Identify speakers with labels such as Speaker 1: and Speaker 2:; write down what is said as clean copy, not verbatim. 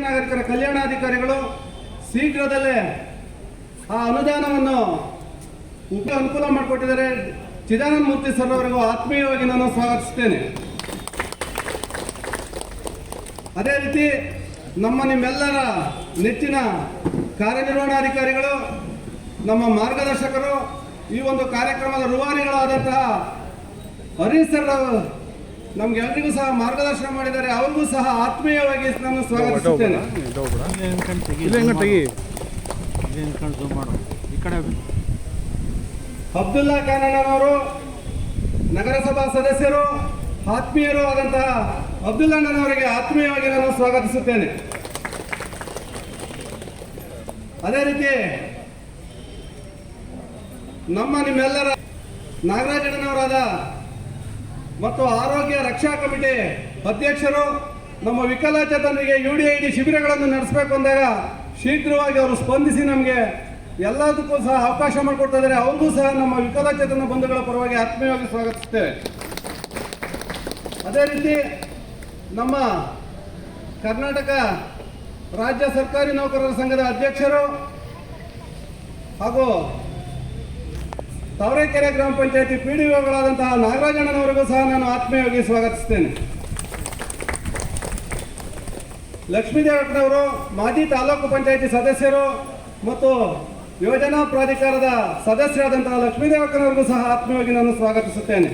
Speaker 1: ನಾಗರಿಕರ ಕಲ್ಯಾಣಾಧಿಕಾರಿಗಳು ಶೀಘ್ರದಲ್ಲೇ ಆ ಅನುದಾನವನ್ನು ಅನುಕೂಲ ಮಾಡಿಕೊಟ್ಟಿದ್ದಾರೆ. ಚಿದಾನಂದ ಮೂರ್ತಿ ಸರ್ ಅವರಿಗೂ ಆತ್ಮೀಯವಾಗಿ ನಾನು ಸ್ವಾಗತಿಸುತ್ತೇನೆ. ಅದೇ ರೀತಿ ನಿಮ್ಮೆಲ್ಲರ ನೆಚ್ಚಿನ ಕಾರ್ಯನಿರ್ವಹಣಾಧಿಕಾರಿಗಳು, ನಮ್ಮ ಮಾರ್ಗದರ್ಶಕರು, ಈ ಒಂದು ಕಾರ್ಯಕ್ರಮದ ರೂವಾರಿಗಳಾದಂತಹ ಹರೀಶ್ ಸರ್ ನಮ್ಗೆಲ್ರಿಗೂ ಸಹ ಮಾರ್ಗದರ್ಶನ ಮಾಡಿದ್ದಾರೆ. ಅವ್ರಿಗೂ ಸಹ ಆತ್ಮೀಯವಾಗಿ ನಾನು ಸ್ವಾಗತಿಸುತ್ತೇನೆ. ಅಬ್ದುಲ್ಲಾ ಖಾನಣ್ಣನವರು ನಗರಸಭಾ ಸದಸ್ಯರು, ಆತ್ಮೀಯರು ಆದಂತಹ ಅಬ್ದುಲ್ಲಣ್ಣನವರಿಗೆ ಆತ್ಮೀಯವಾಗಿ ನಾನು ಸ್ವಾಗತಿಸುತ್ತೇನೆ. ಅದೇ ರೀತಿ ನಿಮ್ಮೆಲ್ಲರ ನಾಗರಾಜಣ್ಣನವರಾದ ಮತ್ತು ಆರೋಗ್ಯ ರಕ್ಷಾ ಕಮಿಟಿ ಅಧ್ಯಕ್ಷರು, ನಮ್ಮ ವಿಕಲಚೇತನರಿಗೆ UDID ಶಿಬಿರಗಳನ್ನು ನಡೆಸಬೇಕು ಅಂದಾಗ ಶೀಘ್ರವಾಗಿ ಅವರು ಸ್ಪಂದಿಸಿ ನಮಗೆ ಎಲ್ಲದಕ್ಕೂ ಸಹ ಅವಕಾಶ ಮಾಡಿಕೊಡ್ತಾ ಇದ್ದಾರೆ. ಅವ್ರಿಗೂ ಸಹ ನಮ್ಮ ವಿಕಲಚೇತನ ಬಂಧುಗಳ ಪರವಾಗಿ ಆತ್ಮೀಯವಾಗಿ ಸ್ವಾಗತಿಸುತ್ತೇವೆ. ಅದೇ ರೀತಿ ನಮ್ಮ ಕರ್ನಾಟಕ ರಾಜ್ಯ ಸರ್ಕಾರಿ ನೌಕರರ ಸಂಘದ ಅಧ್ಯಕ್ಷರು ಹಾಗೂ ತಾವರೆಕೆರೆ ಗ್ರಾಮ ಪಂಚಾಯತಿ PDOಗಳಾದಂತಹ ನಾಗರಾಜಣ್ಣನವರಿಗೂ ಸಹ ನಾನು ಆತ್ಮೀಯವಾಗಿ ಸ್ವಾಗತಿಸುತ್ತೇನೆ. ಲಕ್ಷ್ಮೀದೇವಕ್ಕನವರು ಮಾಜಿ ತಾಲೂಕು ಪಂಚಾಯತಿ ಸದಸ್ಯರು ಮತ್ತು ಯೋಜನಾ ಪ್ರಾಧಿಕಾರದ ಸದಸ್ಯರಾದಂತಹ ಲಕ್ಷ್ಮೀದೇವಕ್ಕನವರಿಗೂ ಸಹ ಆತ್ಮೀಯವಾಗಿ ನಾನು ಸ್ವಾಗತಿಸುತ್ತೇನೆ.